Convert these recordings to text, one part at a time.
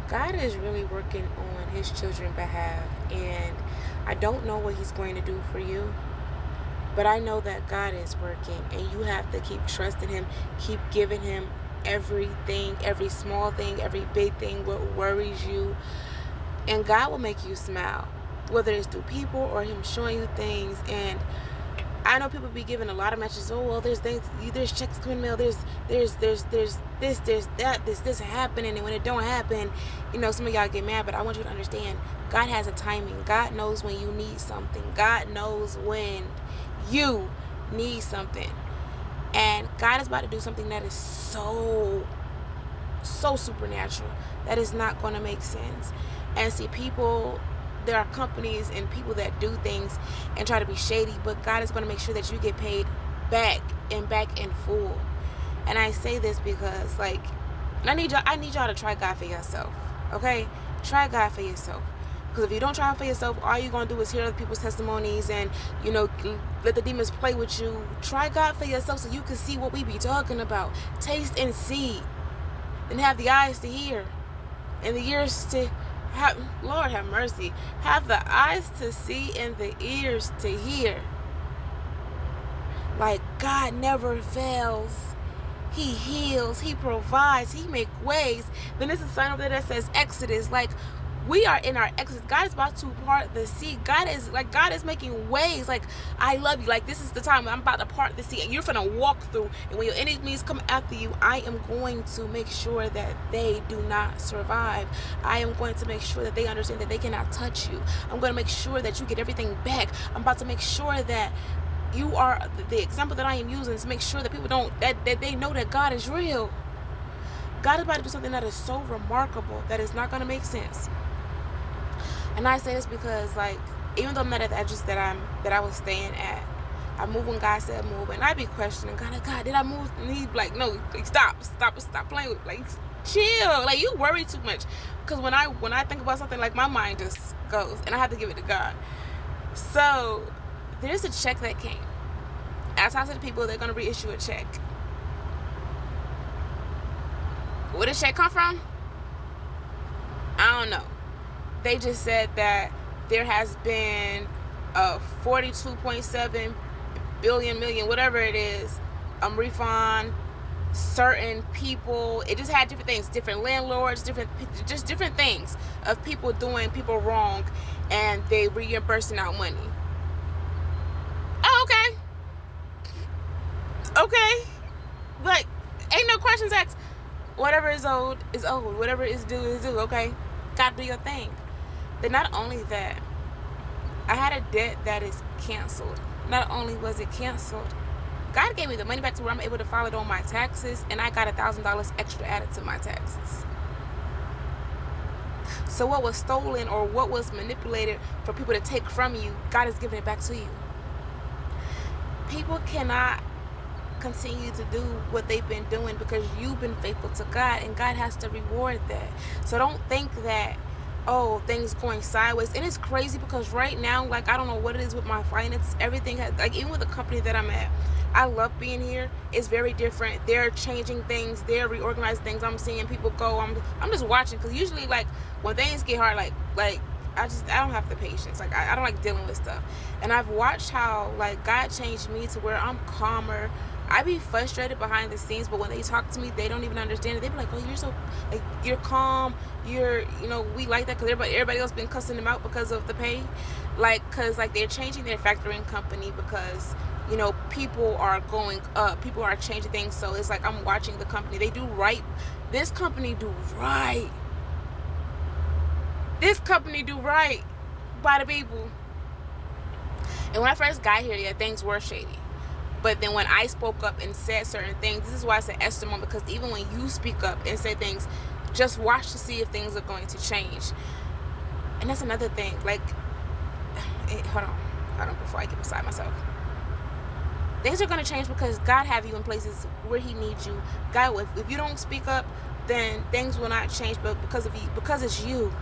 God is really working on his children's behalf, and I don't know what he's going to do for you, but I know that God is working, and you have to keep trusting him, keep giving him everything, every small thing, every big thing, what worries you, and God will make you smile, whether it's through people or him showing you things. And I know people be giving a lot of messages. Oh well, there's things, there's checks coming in the mail. There's that, this happening, and when it don't happen, some of y'all get mad. But I want you to understand, God has a timing. God knows when you need something. God knows when you need something, and God is about to do something that is so supernatural that is not going to make sense. And see, people, there are companies and people that do things and try to be shady, but God is going to make sure that you get paid back in full. And I say this because, like, I need y'all to try God for yourself. Okay? Try God for yourself. Because if you don't try it for yourself, all you're going to do is hear other people's testimonies and, let the demons play with you. Try God for yourself so you can see what we be talking about. Taste and see. And have the eyes to hear. And the ears to have, Lord have mercy, have the eyes to see and the ears to hear. Like, God never fails. He heals, he provides, he make ways. Then there's a sign over there that says Exodus. Like, we are in our exodus. God is about to part the sea. God is making ways. Like, I love you. Like, this is the time I'm about to part the sea, and you're gonna walk through. And when your enemies come after you, I am going to make sure that they do not survive. I am going to make sure that they understand that they cannot touch you. I'm going to make sure that you get everything back. I'm about to make sure that you are the example that I am using to make sure that people that they know that God is real. God is about to do something that is so remarkable that is not going to make sense. And I say this because, like, even though I'm not at the edges that I was staying at, I move when God said move, and I be questioning God, like, God, did I move? And he's like, no, like, stop playing with, like, chill, like, you worry too much. Because when I think about something, like, my mind just goes, and I have to give it to God. So there's a check that came. I talked to the people, they're gonna reissue a check. Where did the check come from? I don't know. They just said that there has been a 42.7 million, whatever it is, refund. Certain people, it just had different things, different landlords, different things of people doing people wrong, and they reimbursing out money. Oh, okay. Like, ain't no questions asked. Whatever is owed is owed. Whatever is due is due. Okay, gotta do your thing. Then not only that, I had a debt that is canceled. Not only was it canceled, God gave me the money back to where I'm able to file it on my taxes, and I got $1,000 extra added to my taxes. So what was stolen or what was manipulated for people to take from you, God is giving it back to you. People cannot continue to do what they've been doing because you've been faithful to God, and God has to reward that. So don't think that, oh, things going sideways. And it's crazy because right now, like, I don't know what it is with my finance, everything has, like, even with the company that I'm at, I love being here. It's very different. They're changing things, they're reorganizing things. I'm seeing people go, I'm just watching, because usually, like, when things get hard, like I don't have the patience. Like, I don't like dealing with stuff. And I've watched how, like, God changed me to where I'm calmer. I be frustrated behind the scenes, but when they talk to me, they don't even understand it. They be like, oh, you're so, like, you're calm, you're, we like that, because everybody else been cussing them out because of the pay. Like, because, like, they're changing their factoring company because, people are going up, people are changing things. So it's like, I'm watching the company, they do right. This company do right by the people. And when I first got here, yeah, things were shady. But then when I spoke up and said certain things, this is why I said Esther moment, because even when you speak up and say things, just watch to see if things are going to change. And that's another thing. Like, hold on, before I get beside myself. Things are going to change because God have you in places where he needs you. God, if you don't speak up, then things will not change. But because of you, because it's you,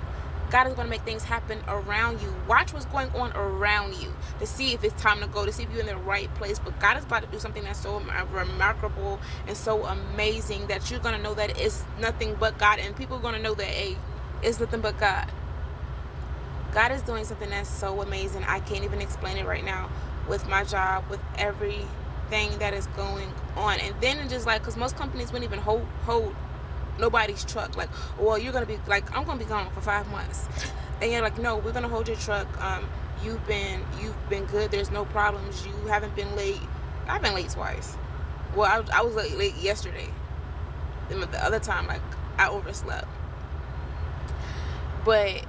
God is going to make things happen around you. Watch what's going on around you to see if it's time to go, to see if you're in the right place. But God is about to do something that's so remarkable and so amazing that you're going to know that it's nothing but God. And people are going to know that, hey, It's nothing but God. God is doing something that's so amazing. I can't even explain it right now, with my job, with everything that is going on. And then it's just like, because most companies wouldn't even hold nobody's truck. Like, well, you're going to be like, I'm going to be gone for 5 months. And you're like, no, we're going to hold your truck. You've been good. There's no problems. You haven't been late. I've been late twice. Well, I was late yesterday. The other time, like, I overslept. But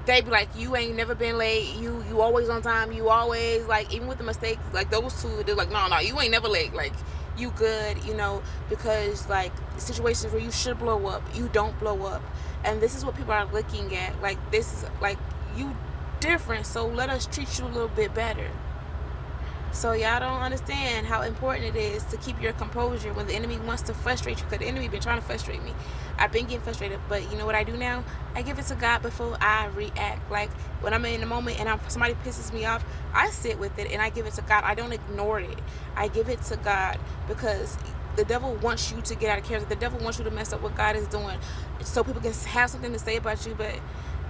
they be like, you ain't never been late. You always on time. You always, like, even with the mistakes, like, those two, they're like, no, you ain't never late. Like, you good, you know, because, like, situations where you should blow up, you don't blow up. And this is what people are looking at. Like, this is, like, you different, so let us treat you a little bit better. So y'all don't understand how important it is to keep your composure when the enemy wants to frustrate you, because the enemy been trying to frustrate me. I've been getting frustrated, but you know what I do now? I give it to God before I react. Like, when I'm in the moment and somebody pisses me off, I sit with it and I give it to God. I don't ignore it. I give it to God, because the devil wants you to get out of character. The devil wants you to mess up what God is doing so people can have something to say about you. But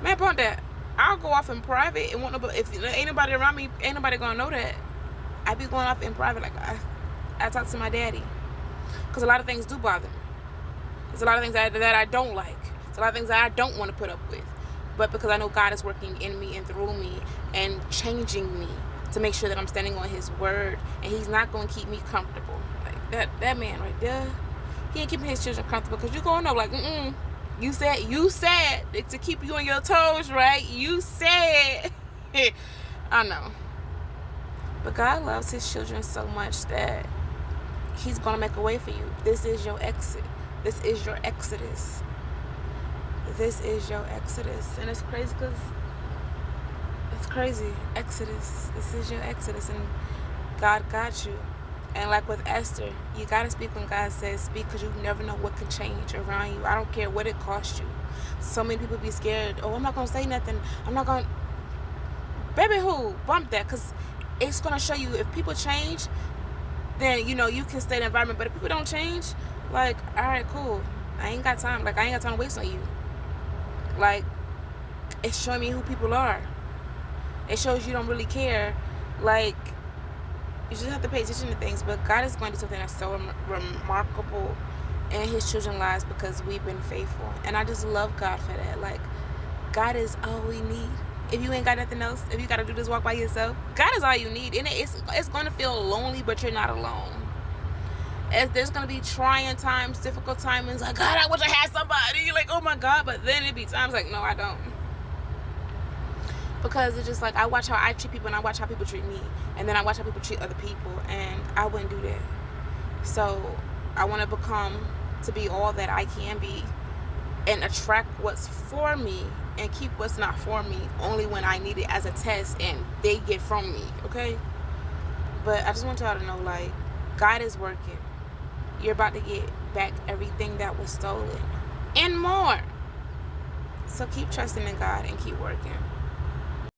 man, upon that, I'll go off in private and won't nobody, if ain't nobody around me, ain't nobody gonna know that. I be going off in private. Like, I talk to my daddy, because a lot of things do bother me. There's a lot of things that I don't like. There's a lot of things that I don't want to put up with. But because I know God is working in me and through me and changing me to make sure that I'm standing on his word, and he's not going to keep me comfortable. Like, that man right there, he ain't keeping his children comfortable, because you're going to know, like, you said to keep you on your toes, right? You said. I know. But God loves his children so much that he's going to make a way for you. This is your exit. This is your exodus. This is your exodus. And it's crazy, because it's crazy. Exodus. This is your exodus. And God got you. And like with Esther, you got to speak when God says speak, because you never know what can change around you. I don't care what it costs you. So many people be scared. Oh, I'm not going to say nothing. I'm not going to. Baby, who? Bump that, because it's going to show you if people change, then, you know, you can stay in the environment. But if people don't change, like, all right, cool. I ain't got time. Like, I ain't got time to waste on you. Like, it's showing me who people are. It shows you don't really care. Like, you just have to pay attention to things. But God is going to do something that's so remarkable in his children's lives, because we've been faithful. And I just love God for that. Like, God is all we need. If you ain't got nothing else, if you got to do this walk by yourself, God is all you need. And it's going to feel lonely, but you're not alone. As there's going to be trying times, difficult times, like, God, I wish I had somebody. You're like, oh my God. But then it'd be times like, no, I don't. Because it's just like, I watch how I treat people, and I watch how people treat me. And then I watch how people treat other people. And I wouldn't do that. So I want to be all that I can be, and attract what's for me, and keep what's not for me only when I need it as a test and they get from me, okay? But I just want y'all to know, like, God is working. You're about to get back everything that was stolen and more. So keep trusting in God and keep working.